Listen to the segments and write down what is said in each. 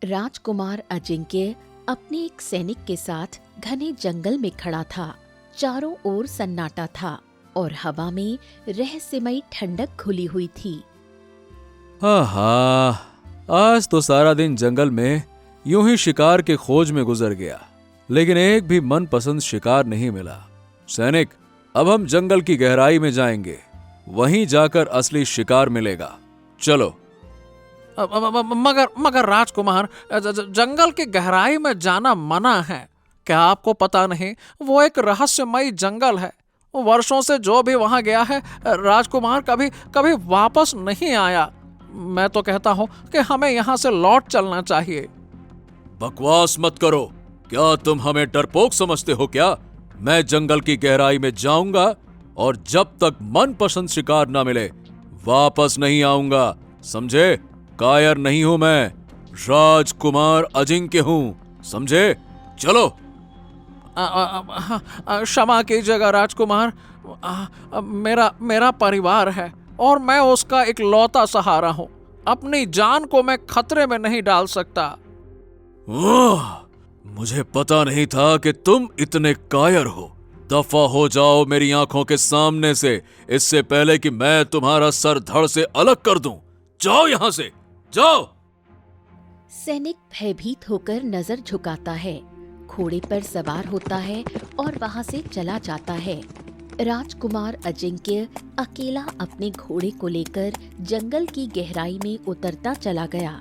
राजकुमार अजिंक्य अपने एक सैनिक के साथ घने जंगल में खड़ा था। चारों ओर सन्नाटा था और हवा में रहस्यमयी ठंडक घुली हुई थी। आहा, आज तो सारा दिन जंगल में यूं ही शिकार के खोज में गुजर गया, लेकिन एक भी मनपसंद शिकार नहीं मिला। सैनिक, अब हम जंगल की गहराई में जाएंगे, वहीं जाकर असली शिकार मिलेगा। चलो। मगर राजकुमार, जंगल की गहराई में जाना मना है। क्या आपको पता नहीं, वो एक रहस्यमयी जंगल है। वर्षों से जो भी वहां गया है राजकुमार, कभी कभी वापस नहीं आया। मैं तो कहता हूं कि हमें यहां से लौट चलना चाहिए। बकवास मत करो। क्या तुम हमें डरपोक समझते हो क्या? मैं जंगल की गहराई में जाऊंगा और जब तक मनपसंद शिकार ना मिले वापस नहीं आऊंगा, समझे? कायर नहीं हूं मैं, राजकुमार अजिंक्य हूं, समझे? चलो। क्षमा कीजिएगा राजकुमार, मेरा परिवार है और मैं उसका इकलौता सहारा हूं। अपनी जान को मैं खतरे में नहीं डाल सकता। मुझे पता नहीं था कि तुम इतने कायर हो। दफा हो जाओ मेरी आंखों के सामने से, इससे पहले कि मैं तुम्हारा सर धड़ से अलग कर दूं। जाओ यहां से, जाओ। सैनिक भयभीत होकर नजर झुकाता है, घोड़े पर सवार होता है और वहां से चला जाता है। राजकुमार अजिंक्य अकेला अपने घोड़े को लेकर जंगल की गहराई में उतरता चला गया।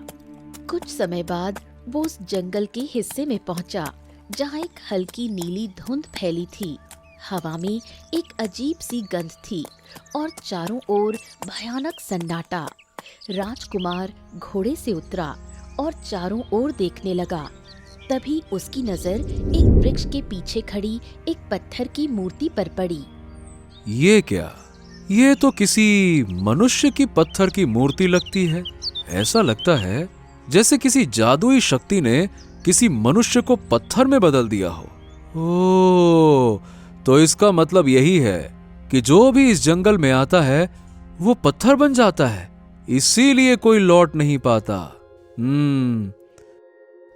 कुछ समय बाद वो उस जंगल के हिस्से में पहुंचा जहां एक हल्की नीली धुंध फैली थी। हवा में एक अजीब सी गंध थी और चारों ओर भयानक सन्नाटा। राजकुमार घोड़े से उतरा और चारों ओर देखने लगा। तभी उसकी नजर एक वृक्ष के पीछे खड़ी एक पत्थर की मूर्ति पर पड़ी। ये क्या? ये तो किसी मनुष्य की पत्थर की मूर्ति लगती है। ऐसा लगता है जैसे किसी जादुई शक्ति ने किसी मनुष्य को पत्थर में बदल दिया हो। ओह, तो इसका मतलब यही है कि जो भी इस जंगल में आता है वो पत्थर बन जाता है, इसीलिए कोई लौट नहीं पाता।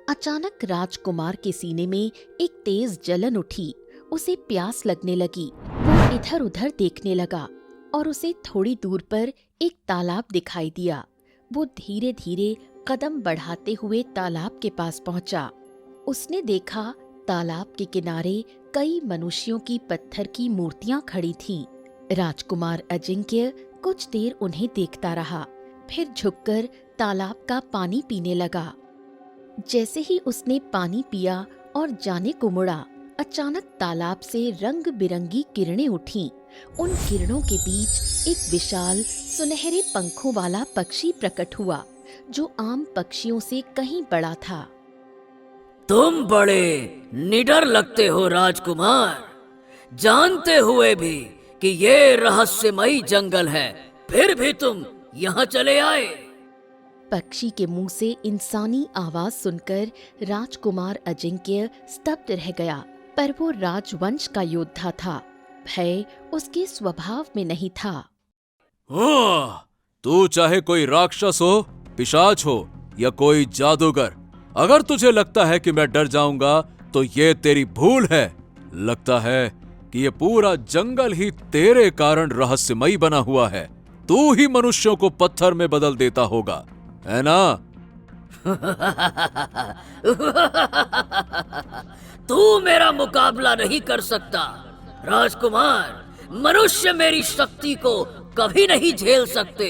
अचानक राजकुमार के सीने में एक तेज जलन उठी। उसे प्यास लगने लगी। वो इधर उधर देखने लगा और उसे थोड़ी दूर पर एक तालाब दिखाई दिया। वो धीरे धीरे कदम बढ़ाते हुए तालाब के पास पहुंचा। उसने देखा तालाब के किनारे कई मनुष्यों की पत्थर की मूर्तियां खड़ी थीं। राजकुमार अजिंक्य कुछ देर उन्हें देखता रहा, फिर झुककर तालाब का पानी पीने लगा। जैसे ही उसने पानी पिया और जाने को मुड़ा, अचानक तालाब से रंग बिरंगी किरणें उठीं। उन किरणों के बीच एक विशाल सुनहरे पंखों वाला पक्षी प्रकट हुआ, जो आम पक्षियों से कहीं बड़ा था। तुम बड़े निडर लगते हो राजकुमार, जानते हुए भी कि ये रहस्यमयी जंगल है, फिर भी तुम यहाँ चले आए। पक्षी के मुंह से इंसानी आवाज सुनकर राजकुमार अजिंक्य स्तब्ध रह गया। पर वो राजवंश का योद्धा था, भय उसके स्वभाव में नहीं था। तू चाहे कोई राक्षस हो, पिशाच हो या कोई जादूगर, अगर तुझे लगता है कि मैं डर जाऊंगा तो ये तेरी भूल है। लगता है कि ये पूरा जंगल ही तेरे कारण रहस्यमयी बना हुआ है। तू ही मनुष्यों को पत्थर में बदल देता होगा, है ना? तू मेरा मुकाबला नहीं कर सकता राजकुमार। मनुष्य मेरी शक्ति को कभी नहीं झेल सकते।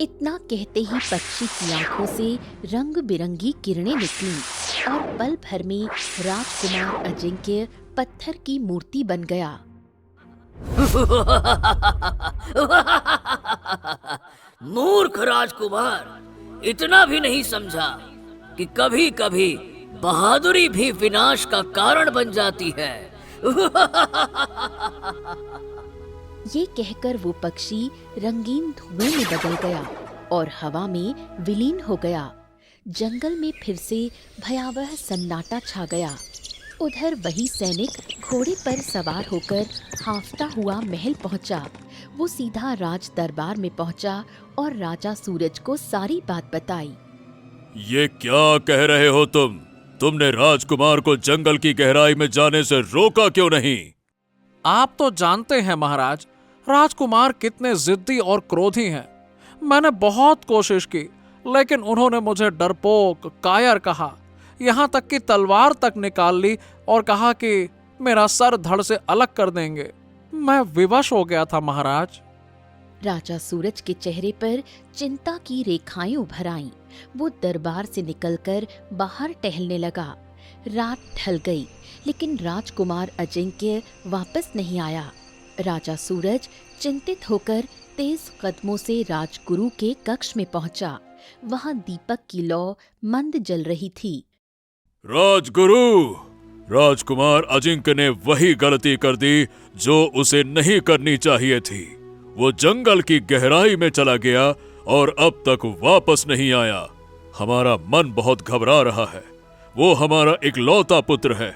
इतना कहते ही पक्षी की आंखों से रंग बिरंगी किरणें निकलीं और पल भर में राजकुमार अजिंक्य पत्थर की मूर्ति बन गया। मूर्ख राजकुमार, इतना भी नहीं समझा कि कभी कभी बहादुरी भी विनाश का कारण बन जाती है। ये कहकर वो पक्षी रंगीन धुएं में बदल गया और हवा में विलीन हो गया। जंगल में फिर से भयावह सन्नाटा छा गया। उधर वही सैनिक घोड़े पर सवार होकर हांफता हुआ महल पहुंचा। वो सीधा राज दरबार में पहुंचा और राजा सूरज को सारी बात बताई। ये क्या कह रहे हो तुम? तुमने राजकुमार को जंगल की गहराई में जाने से रोका क्यों नहीं? आप तो जानते हैं महाराज, राजकुमार कितने जिद्दी और क्रोधी हैं। मैंने बहुत कोशिश की, लेकिन उन्होंने मुझे डरपोक, कायर कहा। यहाँ तक कि तलवार तक निकाल ली और कहा कि मेरा सर धड़ से अलग कर देंगे। मैं विवश हो गया था महाराज। राजा सूरज के चेहरे पर चिंता की रेखाएं उभर आईं। वो दरबार से निकलकर बाहर टहलने लगा। रात ढल गई, लेकिन राजकुमार अजिंक्य वापस नहीं आया। राजा सूरज चिंतित होकर तेज कदमों से राजगुरु के कक्ष में पहुंचा। वहां दीपक की लौ मंद जल रही थी। राजगुरु, राजकुमार अजिंक्य ने वही गलती कर दी जो उसे नहीं करनी चाहिए थी। वो जंगल की गहराई में चला गया और अब तक वापस नहीं आया। हमारा मन बहुत घबरा रहा है। वो हमारा इकलौता पुत्र है।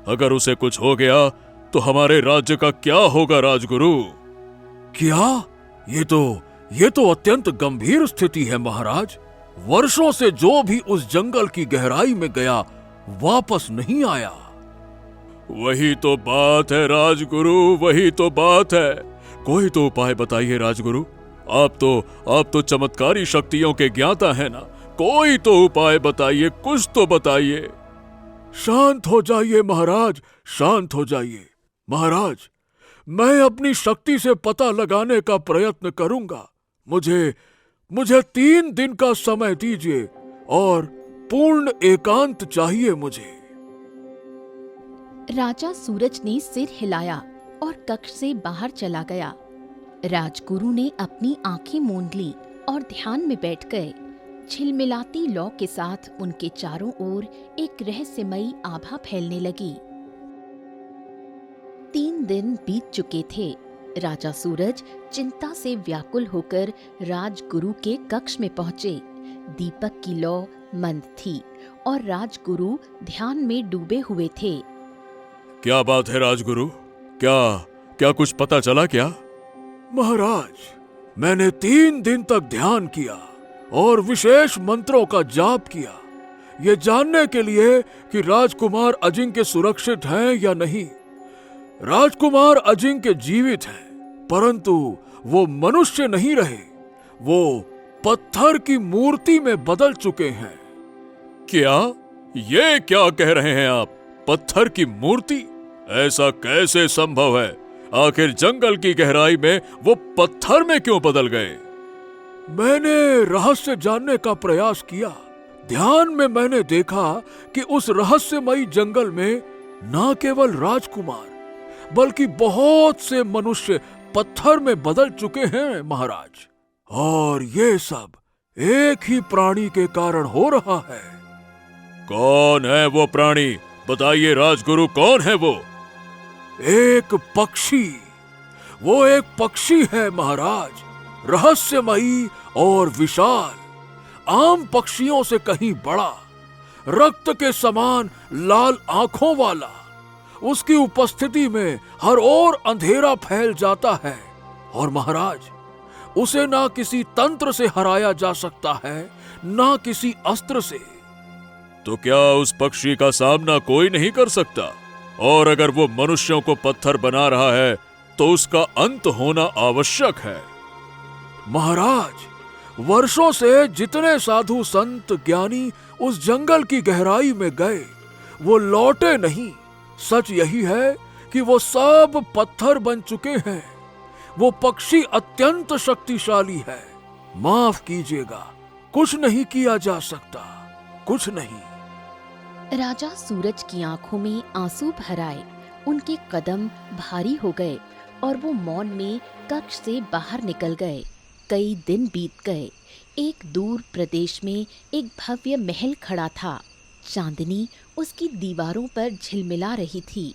अगर उसे कुछ हो गया तो हमारे राज्य का क्या होगा राजगुरु? क्या? ये तो अत्यंत गंभीर स्थिति है महाराज। वर्षों से जो भी उस जंगल की गहराई में गया वापस नहीं आया। वही तो बात है राजगुरु, वही तो बात है। कोई तो उपाय बताइए राजगुरु। आप तो चमत्कारी शक्तियों के ज्ञाता है ना। कोई तो उपाय बताइए, कुछ तो बताइए। शांत हो जाइए महाराज, शांत हो जाइए। महाराज, मैं अपनी शक्ति से पता लगाने का प्रयत्न करूंगा। मुझे 3 दिन का समय दीजिए और पूर्ण एकांत चाहिए मुझे। राजा सूरज ने सिर हिलाया और कक्ष से बाहर चला गया। राजगुरु ने अपनी आंखें मूंद ली और ध्यान में बैठ गए। झिलमिलाती लौ के साथ उनके चारों ओर एक रहस्यमयी आभा फैलने लगी। 3 दिन बीत चुके थे। राजा सूरज चिंता से व्याकुल होकर राजगुरु के कक्ष में पहुंचे। दीपक की लौ मंद थी और राजगुरु ध्यान में डूबे हुए थे। क्या बात है राजगुरु? क्या कुछ पता चला क्या? महाराज, मैंने 3 दिन तक ध्यान किया और विशेष मंत्रों का जाप किया, ये जानने के लिए कि राजकुमार अजिंक्य सुरक्षित हैं या नहीं। राजकुमार अजिंक्य जीवित हैं, परंतु वो मनुष्य नहीं रहे। वो पत्थर की मूर्ति में बदल चुके हैं। क्या? ये क्या कह रहे हैं आप? पत्थर की मूर्ति? ऐसा कैसे संभव है? आखिर जंगल की गहराई में वो पत्थर में क्यों बदल गए? मैंने रहस्य जानने का प्रयास किया। ध्यान में मैंने देखा कि उस रहस्यमयी जंगल में न केवल राजकुमार बल्कि बहुत से मनुष्य पत्थर में बदल चुके हैं महाराज। और ये सब एक ही प्राणी के कारण हो रहा है। कौन है वो प्राणी? बताइए राजगुरु, कौन है वो? एक पक्षी। वो एक पक्षी है महाराज, रहस्यमयी और विशाल, आम पक्षियों से कहीं बड़ा, रक्त के समान लाल आंखों वाला। उसकी उपस्थिति में हर ओर अंधेरा फैल जाता है और महाराज, उसे ना किसी तंत्र से हराया जा सकता है, ना किसी अस्त्र से। तो क्या उस पक्षी का सामना कोई नहीं कर सकता? और अगर वो मनुष्यों को पत्थर बना रहा है तो उसका अंत होना आवश्यक है। महाराज, वर्षों से जितने साधु संत ज्ञानी उस जंगल की गहराई में गए, वो लौटे नहीं। सच यही है कि वो सब पत्थर बन चुके हैं। वो पक्षी अत्यंत शक्तिशाली है। माफ कीजिएगा, कुछ नहीं किया जा सकता, कुछ नहीं। राजा सूरज की आंखों में आंसू भर आए। उनके कदम भारी हो गए और वो मौन में कक्ष से बाहर निकल गए। कई दिन बीत गए। एक दूर प्रदेश में एक भव्य महल खड़ा था। चांदनी उसकी दीवारों पर झिलमिला रही थी।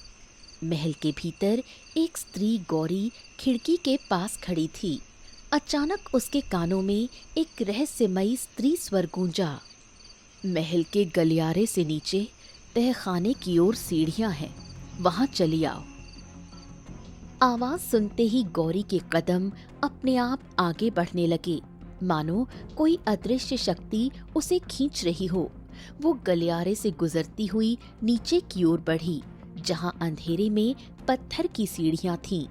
महल के भीतर एक स्त्री गौरी खिड़की के पास खड़ी थी। अचानक उसके कानों में एक रहस्यमयी स्त्री स्वर गूंजा। महल के गलियारे से नीचे तहखाने की ओर सीढ़ियां हैं, वहां चली आओ। आवाज सुनते ही गौरी के कदम अपने आप आगे बढ़ने लगे, मानो कोई अदृश्य शक्ति उसे खींच रही हो। वो गलियारे से गुजरती हुई नीचे की ओर बढ़ी, जहां अंधेरे में पत्थर की सीढ़ियां थीं।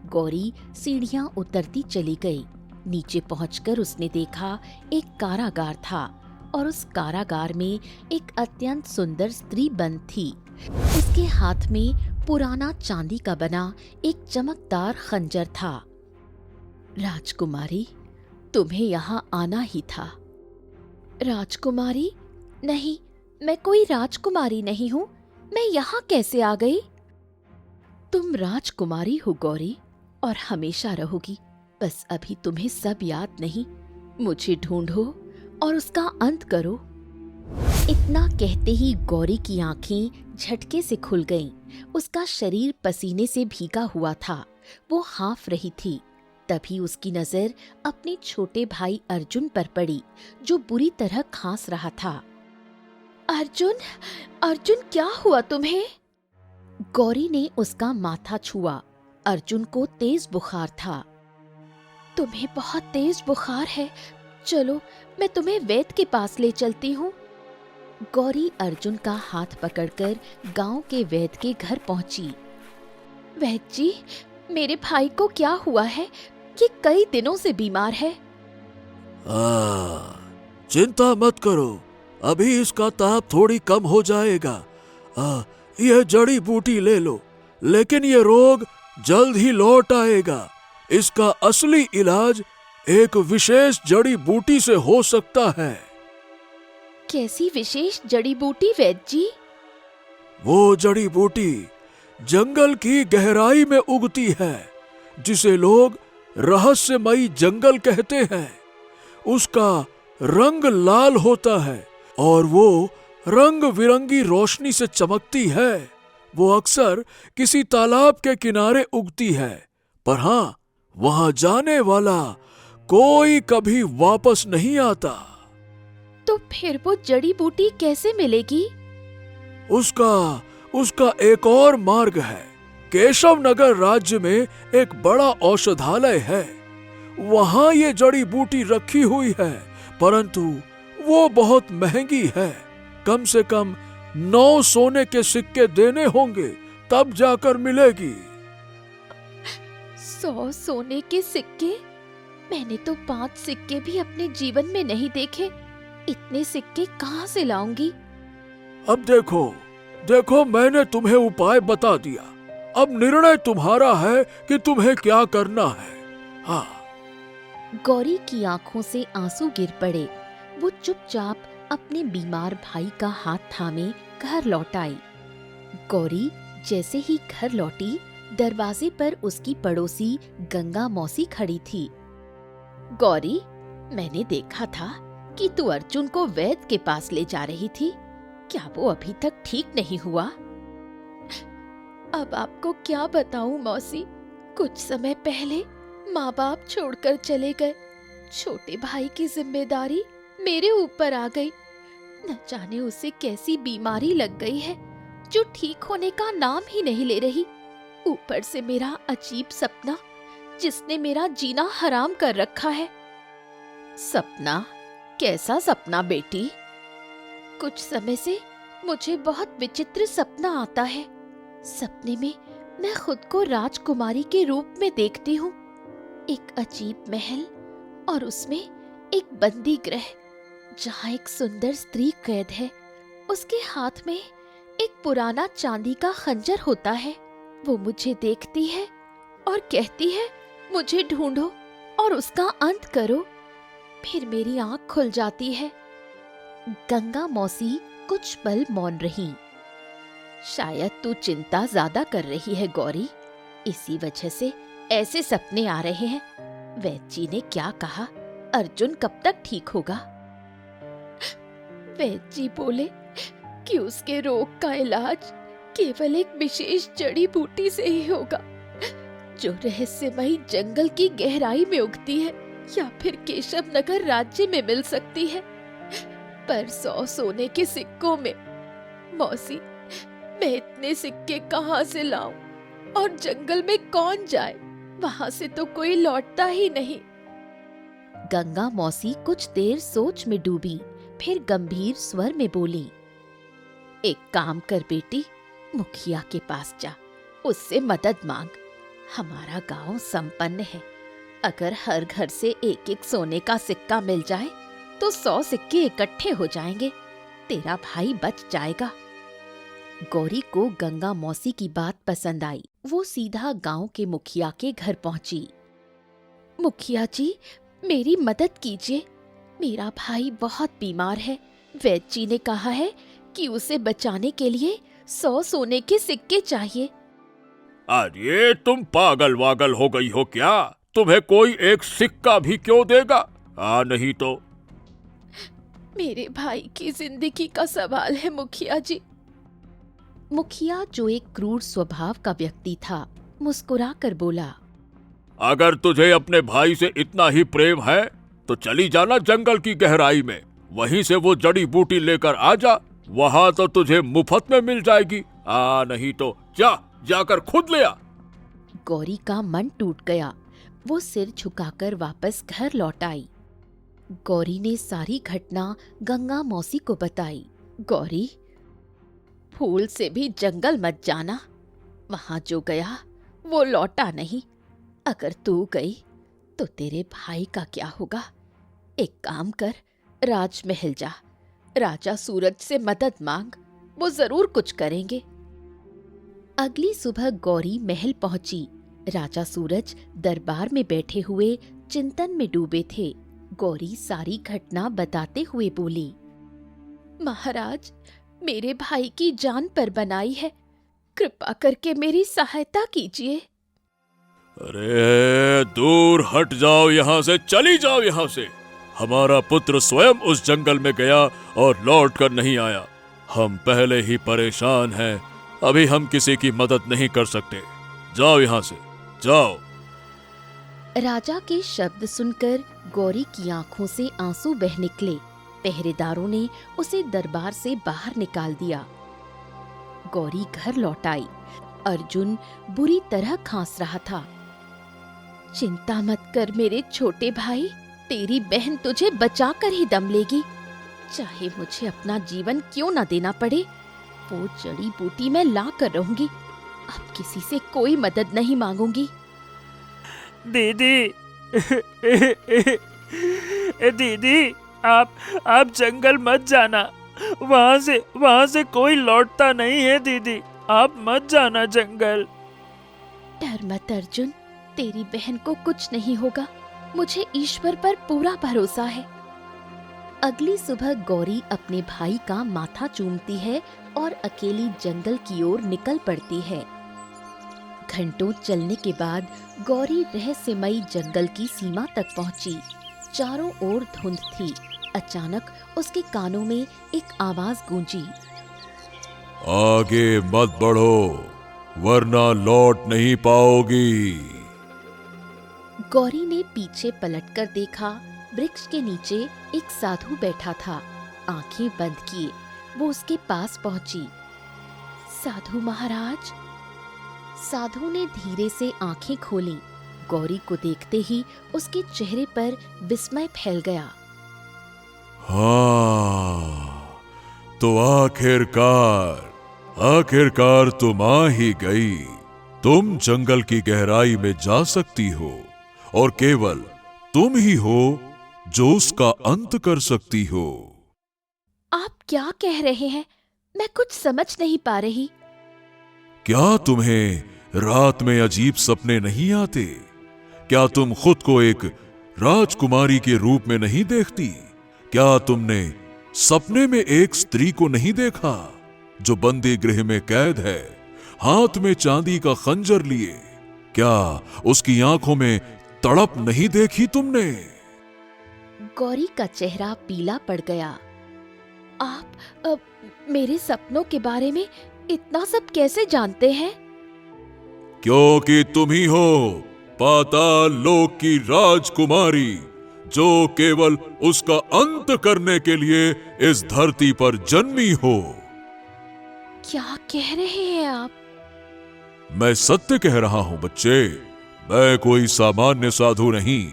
गौरी सीढ़ियां उतरती चली गई। नीचे पहुंचकर उसने देखा एक कारागार था और उस कारागार में एक अत्यंत सुंदर स्त्री बंद थी। उसके हाथ में पुराना चांदी का बना एक चमकदार खंजर था। राजकुमारी, तुम्हें यहाँ आना ही था। राजकुमारी? नहीं, मैं कोई राजकुमारी नहीं हूँ। मैं यहाँ कैसे आ गई? तुम राजकुमारी हो गौरी, और हमेशा रहोगी। बस अभी तुम्हें सब याद नहीं। मुझे ढूंढो और उसका अंत करो। इतना कहते ही गौरी की आंखें झटके से खुल गईं। उसका शरीर पसीने से भीगा हुआ था। वो हाँफ रही थी। तभी उसकी नजर अपने छोटे भाई अर्जुन पर पड़ी, जो बुरी तरह खांस रहा था। अर्जुन, अर्जुन, क्या हुआ तुम्हें? गौरी ने उसका माथा छुआ। अर्जुन को तेज बुखार था। तुम्हें बहुत तेज बुखार है, चलो मैं तुम्हें वैद्य के पास ले चलती हूँ। गौरी अर्जुन का हाथ पकड़कर गांव के वैद्य के घर पहुंची। वैद्य जी, मेरे भाई को क्या हुआ है? ये कई दिनों से बीमार है। चिंता मत करो, अभी इसका ताप थोड़ी कम हो जाएगा। यह जड़ी बूटी ले लो, लेकिन यह रोग जल्द ही लौट आएगा। इसका असली इलाज एक विशेष जड़ी बूटी से हो सकता है। कैसी विशेष जड़ी बूटी वैद्य जी? वो जड़ी बूटी जंगल की गहराई में उगती है, जिसे लोग रहस्यमयी जंगल कहते हैं। उसका रंग लाल होता है और वो रंग बिरंगी रोशनी से चमकती है। वो अक्सर किसी तालाब के किनारे उगती है, पर हाँ, वहां जाने वाला कोई कभी वापस नहीं आता। तो फिर वो जड़ी बूटी कैसे मिलेगी? उसका एक और मार्ग है। केशव नगर राज्य में एक बड़ा औषधालय है। वहां ये जड़ी बूटी रखी हुई है, परंतु वो बहुत महंगी है। कम से कम 9 सोने के सिक्के देने होंगे, तब जाकर मिलेगी। 100 सोने के सिक्के? मैंने तो 5 सिक्के भी अपने जीवन में नहीं देखे। इतने सिक्के कहाँ से लाऊंगी? अब देखो मैंने तुम्हें उपाय बता दिया। अब निर्णय तुम्हारा है कि तुम्हें क्या करना है। हाँ। गौरी की आंखों से आंसू गिर पड़े। वो चुपचाप अपने बीमार भाई का हाथ थामे घर लौट आई। गौरी जैसे ही घर लौटी, दरवाजे पर उसकी पड़ोसी गंगा मौसी खड़ी थी। गौरी, मैंने देखा था कि तू अर्जुन को वैद्य के पास ले जा रही थी। क्या वो अभी तक ठीक नहीं हुआ? अब आपको क्या बताऊं मौसी, कुछ समय पहले माँ बाप छोड़कर चले गए। छोटे भाई की जिम्मेदारी मेरे ऊपर आ गई। न जाने उसे कैसी बीमारी लग गई है, जो ठीक होने का नाम ही नहीं ले रही। ऊपर से मेरा अजीब सपना, जिसने मेरा जीना हराम कर रखा है। सपना? कैसा सपना बेटी? कुछ समय से मुझे बहुत विचित्र सपना आता है। सपने में मैं खुद को राजकुमारी के रूप में देखती हूँ। एक अजीब महल और उसमें एक बंदी गृह, जहाँ एक सुंदर स्त्री कैद है। उसके हाथ में एक पुराना चांदी का खंजर होता है। वो मुझे देखती है और कहती है, मुझे ढूंढो और उसका अंत करो। फिर मेरी आंख खुल जाती है। गंगा मौसी कुछ पल मौन रही। शायद तू चिंता ज्यादा कर रही है गौरी, इसी वजह से ऐसे सपने आ रहे हैं। वैद्य जी ने क्या कहा? अर्जुन कब तक ठीक होगा? वैद्य जी बोले कि उसके रोग का इलाज केवल एक विशेष जड़ी बूटी से ही होगा, जो रहस्यमयी जंगल की गहराई में उगती है या फिर केशव नगर राज्य में मिल सकती है, पर 100 सोने के सिक्कों में। मौसी, मैं इतने सिक्के कहाँ से लाऊं? और जंगल में कौन जाए? वहां से तो कोई लौटता ही नहीं। गंगा मौसी कुछ देर सोच में डूबी, फिर गंभीर स्वर में बोली, एक काम कर बेटी, मुखिया के पास जा, उससे मदद मांग। हमारा गांव संपन्न है। अगर हर घर से एक एक सोने का सिक्का मिल जाए तो 100 सिक्के इकट्ठे हो जाएंगे। तेरा भाई बच जाएगा। गौरी को गंगा मौसी की बात पसंद आई। वो सीधा गांव के मुखिया के घर पहुंची। मुखिया जी, मेरी मदद कीजिए। मेरा भाई बहुत बीमार है। वैद्य जी ने कहा है कि उसे बचाने के लिए 100 सोने के सिक्के चाहिए। अरे तुम पागल वागल हो गई हो क्या? तुम्हें कोई एक सिक्का भी क्यों देगा? नहीं तो। मेरे भाई की जिंदगी का सवाल है मुखिया जी। मुखिया, जो एक क्रूर स्वभाव का व्यक्ति था, मुस्कुराकर बोला, अगर तुझे अपने भाई से इतना ही प्रेम है तो चली जाना जंगल की गहराई में। वहीं से वो जड़ी बूटी लेकर आ जा। वहां तो तुझे मुफ्त में मिल जाएगी। नहीं तो जाकर खुद ले आ। गौरी का मन टूट गया। वो सिर झुकाकर वापस घर लौट आई। गौरी ने सारी घटना गंगा मौसी को बताई। गौरी, फूल से भी जंगल मत जाना। वहां जो गया वो लौटा नहीं। अगर तू गई तो तेरे भाई का क्या होगा? एक काम कर, राजमहल जा। राजा सूरज से मदद मांग, वो जरूर कुछ करेंगे। अगली सुबह गौरी महल पहुंची। राजा सूरज दरबार में बैठे हुए चिंतन में डूबे थे। गौरी सारी घटना बताते हुए बोली, महाराज, मेरे भाई की जान पर बनाई है। कृपा करके मेरी सहायता कीजिए। अरे दूर हट जाओ यहाँ से, चली जाओ यहाँ से। हमारा पुत्र स्वयं उस जंगल में गया और लौट कर नहीं आया। हम पहले ही परेशान हैं। अभी हम किसी की मदद नहीं कर सकते। जाओ यहाँ से, जाओ। राजा के शब्द सुनकर गौरी की आंखों से आंसू बह निकले। पहरेदारों ने उसे दरबार से बाहर निकाल दिया। गौरी घर लौट आई। अर्जुन बुरी तरह खांस रहा था। चिंता मत कर मेरे छोटे भाई, तेरी बहन तुझे बचाकर ही दम लेगी। चाहे मुझे अपना जीवन क्यों न देना पड़े, वो जड़ी बूटी मैं ला कर रहूंगी। अब किसी से कोई मदद नहीं मांगूंगी। दीदी दीदी, आप जंगल मत जाना। वहां से कोई लौटता नहीं है दीदी। आप मत जाना जंगल। डर मत अर्जुन, तेरी बहन को कुछ नहीं होगा। मुझे ईश्वर पर पूरा भरोसा है। अगली सुबह गौरी अपने भाई का माथा चूमती है और अकेली जंगल की ओर निकल पड़ती है। घंटों चलने के बाद गौरी रहस्यमयी जंगल की सीमा तक पहुंची। चारों ओर धुंध थी। अचानक उसके कानों में एक आवाज गूंजी, आगे मत बढ़ो वरना लौट नहीं पाओगी। गौरी ने पीछे पलटकर देखा। वृक्ष के नीचे एक साधु बैठा था। आंखें बंद किए वो उसके पास पहुंची। साधु महाराज। साधु ने धीरे से आंखें खोली। गौरी को देखते ही उसके चेहरे पर विस्मय फैल गया। हाँ, तो आखिरकार तुम आ ही गई। तुम जंगल की गहराई में जा सकती हो और केवल तुम ही हो जो उसका अंत कर सकती हो। आप क्या कह रहे हैं? मैं कुछ समझ नहीं पा रही। क्या तुम्हें रात में अजीब सपने नहीं आते? क्या तुम खुद को एक राजकुमारी के रूप में नहीं देखती? क्या तुमने सपने में एक स्त्री को नहीं देखा जो बंदी गृह में कैद है, हाथ में चांदी का खंजर लिए? क्या उसकी आंखों में तड़प नहीं देखी तुमने? गौरी का चेहरा पीला पड़ गया। आप मेरे सपनों के बारे में इतना सब कैसे जानते हैं? क्योंकि तुम ही हो पाताल लोक की राजकुमारी जो केवल उसका अंत करने के लिए इस धरती पर जन्मी हो। क्या कह रहे हैं आप? मैं सत्य कह रहा हूं बच्चे। मैं कोई सामान्य साधु नहीं,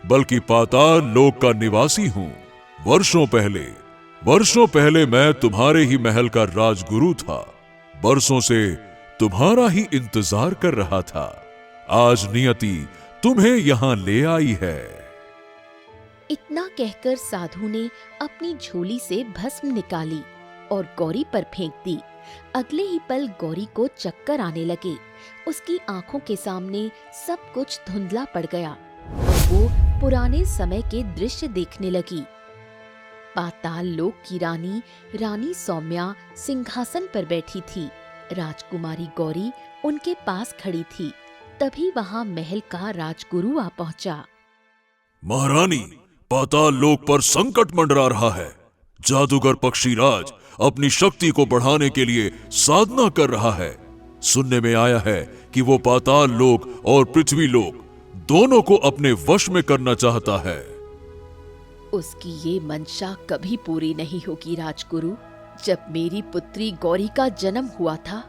बल्कि पाताल लोक का निवासी हूं। वर्षों पहले मैं तुम्हारे ही महल का राजगुरु था। बरसों से तुम्हारा ही इंतजार कर रहा था। आज नियति तुम्हें यहां ले आई है। इतना कहकर साधु ने अपनी झोली से भस्म निकाली और गौरी पर फेंक दी। अगले ही पल गौरी को चक्कर आने लगे। उसकी आंखों के सामने सब कुछ धुंधला पड़ गया और वो पुराने समय के दृश्य देखने लगी। पाताल लोक की रानी सौम्या सिंहासन पर बैठी थी। राजकुमारी गौरी उनके पास खड़ी थी। तभी वहां महल का राजगुरु आ पहुंचा। महारानी, पाताल लोक पर संकट मंडरा रहा है। जादूगर पक्षीराज अपनी शक्ति को बढ़ाने के लिए साधना कर रहा है। सुनने में आया है कि वो पाताल लोक और पृथ्वी लोक दोनों को अपने वश में करना चाहता है। उसकी ये मंशा कभी पूरी नहीं होगी राजगुरु। जब मेरी पुत्री गौरी का जन्म हुआ था,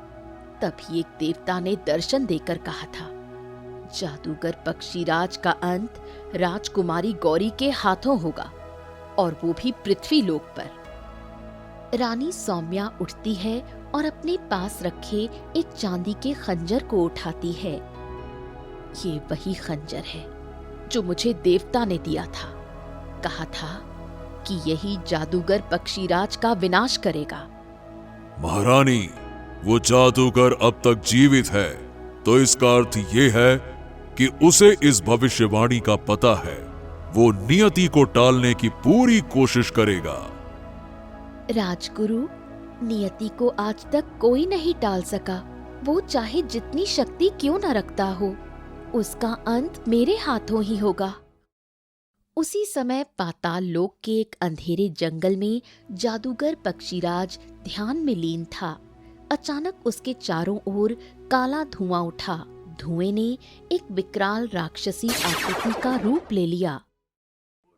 तभी एक देवता ने दर्शन देकर कहा था, जादूगर पक्षीराज का अंत राजकुमारी गौरी के हाथों होगा, और वो भी पृथ्वी लोक पर। रानी सौम्या उठती है और अपने पास रखे एक चांदी के खंजर को उठाती है। ये वही खंजर है जो मुझे देवता ने दिया था। कहा था कि यही जादूगर पक्षीराज का विनाश करेगा। महारानी, वो जादूगर अब तक जीवित है, तो इसका अर्थ ये है कि उसे इस भविष्यवाणी का पता है। वो नियति को टालने की पूरी कोशिश करेगा। राजगुरु, नियति को आज तक कोई नहीं टाल सका। वो चाहे जितनी शक्ति क्यों न रखता हो, उसका अंत मेरे हाथों ही होगा। उसी समय पाताल लोक के एक अंधेरे जंगल में जादूगर पक्षीराज ध्यान में लीन था। अचानक उसके चारों ओर काला धुआं उठा। धुएं ने एक विकराल राक्षसी आकृति का रूप ले लिया।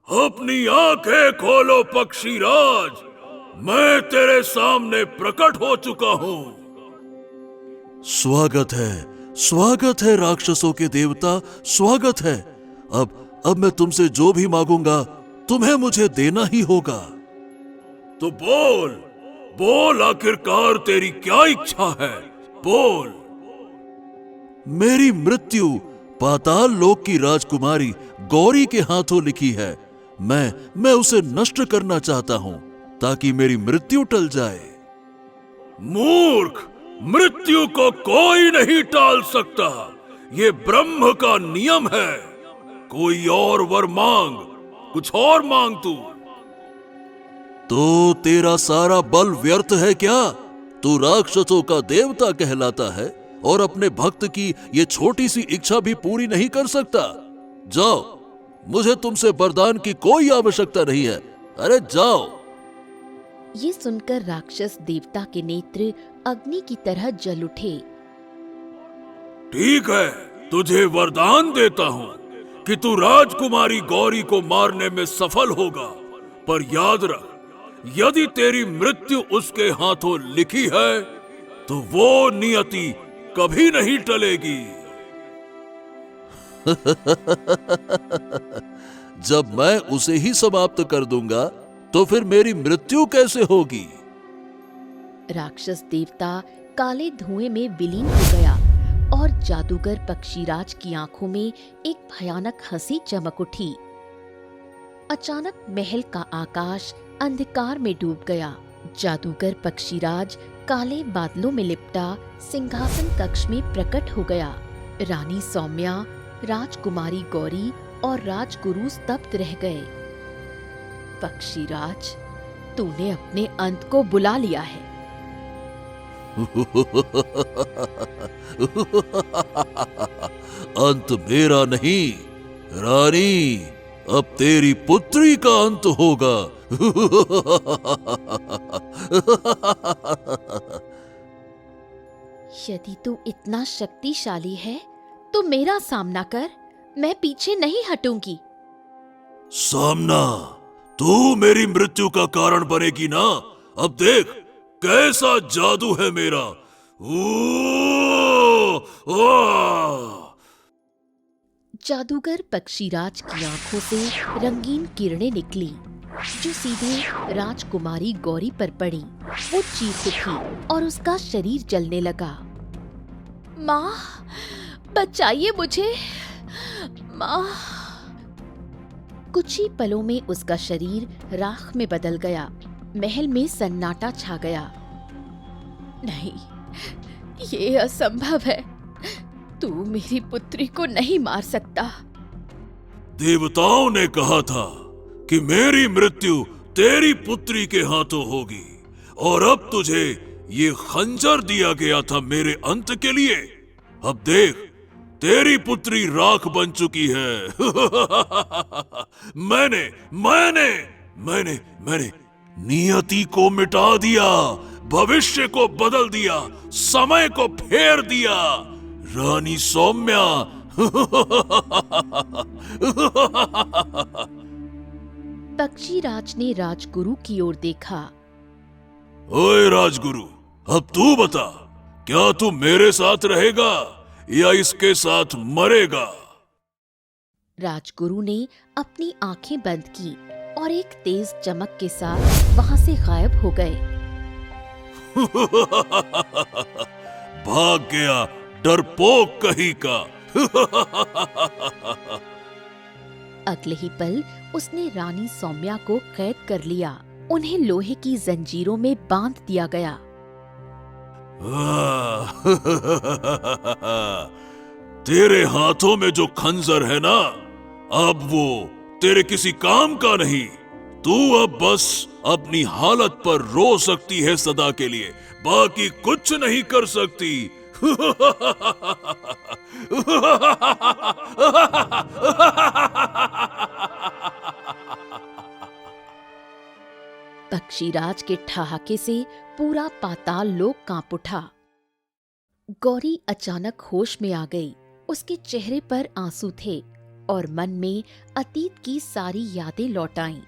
अपनी आंखें खोलो पक्षीराज, मैं तेरे सामने प्रकट हो चुका हूँ। स्वागत है राक्षसों के देवता, स्वागत है। अब मैं तुमसे जो भी मांगूंगा तुम्हें मुझे देना ही होगा। तो बोल आखिरकार तेरी क्या इच्छा है, बोल। मेरी मृत्यु पाताल लोक की राजकुमारी गौरी के हाथों लिखी है। मैं उसे नष्ट करना चाहता हूं ताकि मेरी मृत्यु टल जाए। मूर्ख, मृत्यु को कोई नहीं टाल सकता। ये ब्रह्म का नियम है। कोई और वर मांग, कुछ और मांग तू। तो तेरा सारा बल व्यर्थ है क्या? तू राक्षसों का देवता कहलाता है और अपने भक्त की ये छोटी सी इच्छा भी पूरी नहीं कर सकता। जाओ, मुझे तुमसे वरदान की कोई आवश्यकता नहीं है। अरे जाओ। ये सुनकर राक्षस देवता के नेत्र अग्नि की तरह जल उठे। ठीक है, तुझे वरदान देता हूँ कि तू राजकुमारी गौरी को मारने में सफल होगा, पर याद रख, यदि तेरी मृत्यु उसके हाथों लिखी है तो वो नियति कभी नहीं टलेगी। जब मैं उसे ही समाप्त कर दूंगा तो फिर मेरी मृत्यु कैसे होगी? राक्षस देवता काले धुएं में विलीन हो गया और जादूगर पक्षीराज की आंखों में एक भयानक हंसी चमक उठी। अचानक महल का आकाश अंधकार में डूब गया। जादूगर पक्षीराज काले बादलों में लिपटा सिंहासन कक्ष में प्रकट हो गया। रानी सौम्या, राजकुमारी गौरी और राजगुरु स्तब्ध रह गए। पक्षीराज, तूने अपने अंत को बुला लिया है। अंत मेरा नहीं रानी, अब तेरी पुत्री का अंत होगा। यदि तू इतना शक्तिशाली है तो मेरा सामना कर, मैं पीछे नहीं हटूंगी। सामना? तू मेरी मृत्यु का कारण बनेगी ना? अब देख कैसा जादू है मेरा। जादूगर पक्षीराज की आंखों से रंगीन किरणें निकली जो सीधे राजकुमारी गौरी पर पड़ी। वो चीख उठी और उसका शरीर जलने लगा। माँ, बचाइए मुझे, माँ। कुछ ही पलों में उसका शरीर राख में बदल गया। महल में सन्नाटा छा गया। नहीं, ये असंभव है। तू मेरी पुत्री को नहीं मार सकता। देवताओं ने कहा था कि मेरी मृत्यु तेरी पुत्री के हाथों होगी, और अब तुझे ये खंजर दिया गया था मेरे अंत के लिए। अब देख, तेरी पुत्री राख बन चुकी है। मैंने मैंने मैंने मैंने नियति को मिटा दिया, भविष्य को बदल दिया, समय को फेर दिया। रानी सौम्या। पक्षीराज ने राजगुरु की ओर देखा। ओए राजगुरु, अब तू बता, क्या तू मेरे साथ रहेगा या इसके साथ मरेगा? राजगुरु ने अपनी आंखें बंद की और एक तेज चमक के साथ वहां से गायब हो गए। भाग गया डरपोक कहीं का। अगले ही पल उसने रानी सौम्या को कैद कर लिया। उन्हें लोहे की जंजीरों में बांध दिया गया। तेरे हाथों में जो खंजर है ना, अब वो तेरे किसी काम का नहीं। तू अब बस अपनी हालत पर रो सकती है सदा के लिए, बाकी कुछ नहीं कर सकती। पक्षीराज के ठहाके से पूरा पाताल लोक कांप उठा। गौरी अचानक होश में आ गई। उसके चेहरे पर आंसू थे और मन में अतीत की सारी यादें लौट आईं।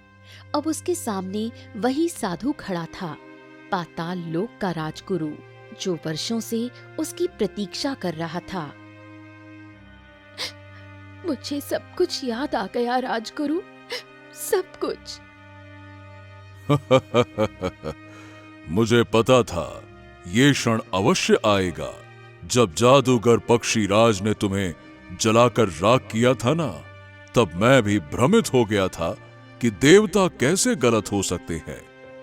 अब उसके सामने वही साधु खड़ा था, पाताल लोक का राजगुरु, जो वर्षों से उसकी प्रतीक्षा कर रहा था। मुझे सब कुछ याद आ गया राजगुरु, सब कुछ। मुझे पता था ये क्षण अवश्य आएगा। जब जादूगर पक्षीराज ने तुम्हें जलाकर राख किया था ना, तब मैं भी भ्रमित हो गया था कि देवता कैसे गलत हो सकते हैं।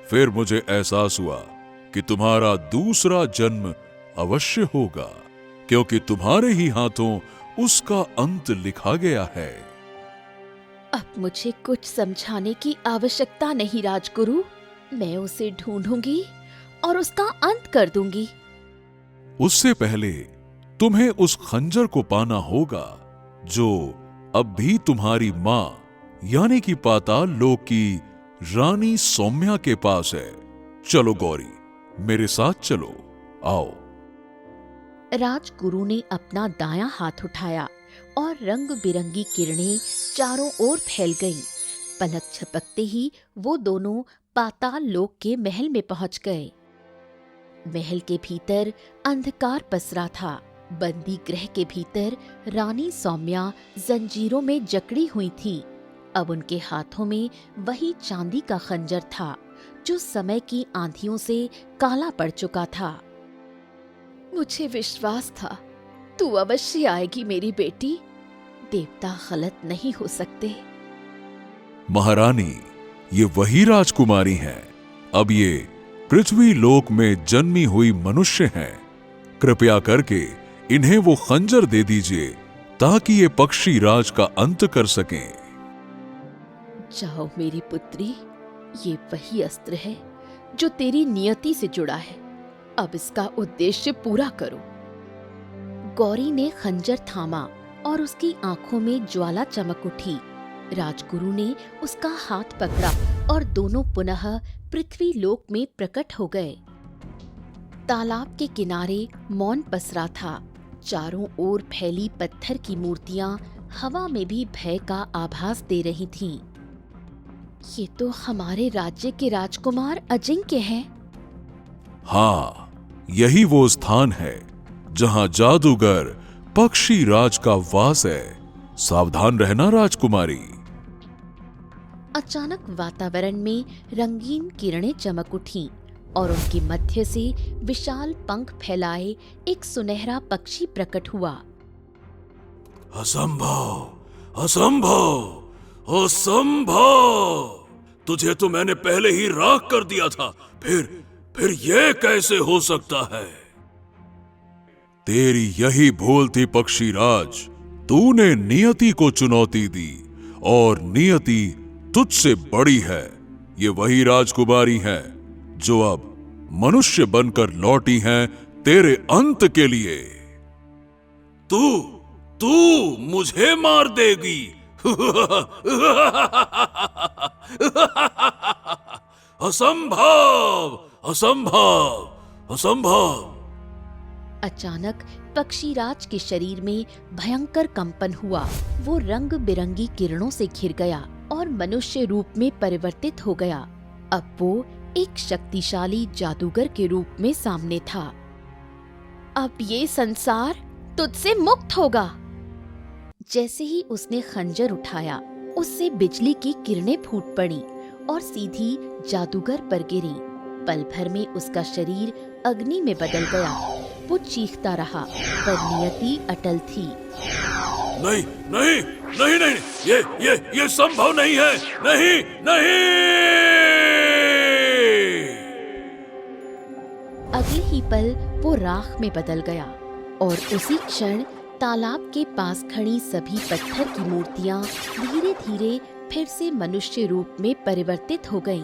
फिर मुझे एहसास हुआ कि तुम्हारा दूसरा जन्म अवश्य होगा, क्योंकि तुम्हारे ही हाथों उसका अंत लिखा गया है। अब मुझे कुछ समझाने की आवश्यकता नहीं राजगुरु। मैं उसे ढूंढूंगी और उसका अंत कर दूंगी। उससे पहले तुम्हें उस खंजर को पाना होगा जो अब भी तुम्हारी मां यानी कि पाताल लोक की रानी सौम्या के पास है। चलो गौरी, मेरे साथ चलो, आओ। राजगुरु ने अपना दायां हाथ उठाया और रंग बिरंगी किरणें चारों ओर फैल गईं। पलक झपकते ही वो दोनों पाताल लोक के महल में पहुंच गए। महल के भीतर अंधकार पसरा था। बंदी गृह के भीतर रानी सौम्या जंजीरों में जकड़ी हुई थी। अब उनके हाथों में वही चांदी का खंजर था जो समय की आंधियों से काला पड़ चुका था। मुझे विश्वास था तू अवश्य आएगी मेरी बेटी। देवता गलत नहीं हो सकते। महारानी, ये वही राजकुमारी हैं। अब ये पृथ्वी लोक में जन्मी हुई मनुष्य हैं। कृपया करके इन्हें वो खंजर दे दीजिए ताकि ये पक्षी राज का अंत कर सकें। जाओ मेरी पुत्री, ये वही अस्त्र है जो तेरी नियति से जुड़ा है। अब इसका उद्देश्य पूरा करो। गौरी ने खंजर थामा और उसकी आंखों में ज्वाला चमक उठी। राजगुरु ने उसका हाथ पकड़ा और दोनों पुनः पृथ्वी लोक में प्रकट हो गए। तालाब के किनारे मौन पसरा था। चारों ओर फैली पत्थर की मूर्तियां हवा में भी भय का आभास दे रही थीं। ये तो हमारे राज्य के राजकुमार अजिंक्य हैं। हाँ, यही वो स्थान है जहां जादूगर पक्षी राज का वास है। सावधान रहना राजकुमारी। अचानक वातावरण में रंगीन किरणें चमक उठीं और उनके मध्य से विशाल पंख फैलाए एक सुनहरा पक्षी प्रकट हुआ। असंभव, असंभव, असंभव! तुझे तो मैंने पहले ही राख कर दिया था, फिर ये कैसे हो सकता है? तेरी यही भूल थी पक्षीराज। तूने नियति को चुनौती दी और नियति तुझसे बड़ी है। ये वही राजकुमारी हैं जो अब मनुष्य बनकर लौटी हैं तेरे अंत के लिए। तू मुझे मार देगी। असंभव, असंभव, असंभव! अचानक पक्षीराज के शरीर में भयंकर कंपन हुआ। वो रंग बिरंगी किरणों से घिर गया और मनुष्य रूप में परिवर्तित हो गया। अब वो एक शक्तिशाली जादूगर के रूप में सामने था। अब ये संसार तुझसे मुक्त होगा। जैसे ही उसने खंजर उठाया, उससे बिजली की किरणें फूट पड़ी और सीधी जादूगर पर गिरी। पल भर में उसका शरीर अग्नि में बदल गया। वो चीखता रहा, पर नियति अटल थी। नहीं, नहीं, नहीं, नहीं, ये संभव नहीं है। नहीं, नहीं! अगले ही पल वो राख में बदल गया और उसी क्षण तालाब के पास खड़ी सभी पत्थर की मूर्तियां धीरे धीरे फिर से मनुष्य रूप में परिवर्तित हो गईं।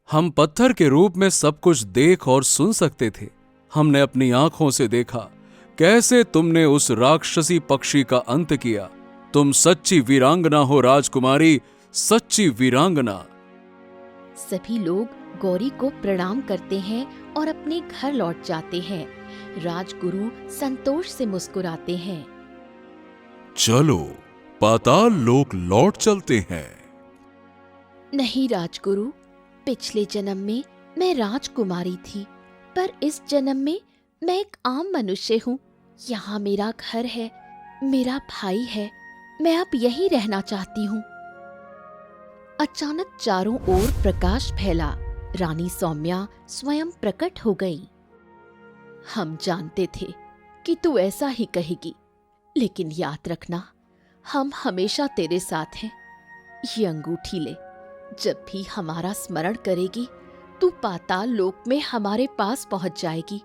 हम पत्थर के रूप में सब कुछ देख और सुन सकते थे। हमने अपनी आंखों से देखा कैसे तुमने उस राक्षसी पक्षी का अंत किया। तुम सच्ची वीरांगना हो राजकुमारी, सच्ची वीरांगना। सभी लोग गौरी को प्रणाम करते हैं और अपने घर लौट जाते हैं। राजगुरु संतोष से मुस्कुराते हैं। चलो पाताल लोक लौट चलते हैं। नहीं राजगुरु, पिछले जन्म में मैं राजकुमारी थी, पर इस जन्म में मैं एक आम मनुष्य हूँ। यहाँ मेरा घर है, मेरा भाई है, मैं अब यहीं रहना चाहती हूँ। अचानक चारों ओर प्रकाश फैला। रानी सौम्या स्वयं प्रकट हो गई। हम जानते थे कि तू ऐसा ही कहेगी, लेकिन याद रखना, हम हमेशा तेरे साथ हैं। ये अंगूठी ले, जब भी हमारा स्मरण करेगी तू पाताल लोक में हमारे पास पहुंच जाएगी।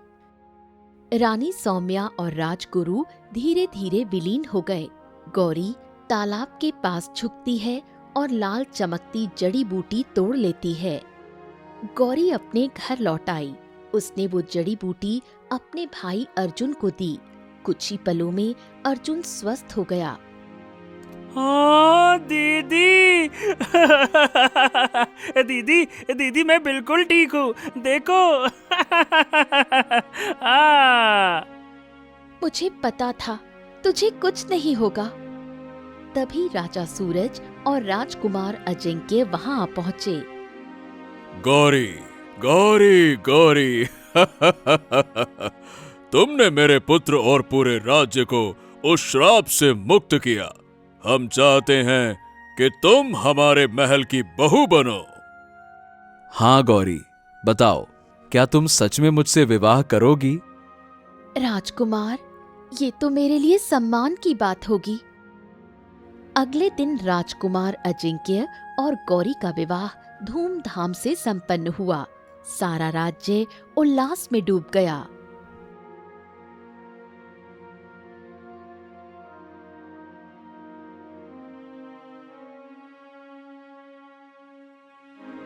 रानी सौम्या और राजगुरु धीरे धीरे विलीन हो गए। गौरी तालाब के पास झुकती है और लाल चमकती जड़ी बूटी तोड़ लेती है। गौरी अपने घर लौट आई। उसने वो जड़ी बूटी अपने भाई अर्जुन को दी। कुछ ही पलों में अर्जुन स्वस्थ हो गया। हाँ दीदी। दीदी मैं बिल्कुल ठीक हूँ, देखो। मुझे पता था तुझे कुछ नहीं होगा। तभी राजा सूरज और राजकुमार अजिंक्य वहां आ पहुंचे। गौरी, गौरी, गौरी! तुमने मेरे पुत्र और पूरे राज्य को उस श्राप से मुक्त किया। हम चाहते हैं कि तुम हमारे महल की बहू बनो। हाँ गौरी, बताओ, क्या तुम सच में मुझसे विवाह करोगी? राजकुमार, ये तो मेरे लिए सम्मान की बात होगी। अगले दिन राजकुमार अजिंक्य और गौरी का विवाह धूमधाम से संपन्न हुआ। सारा राज्य उल्लास में डूब गया।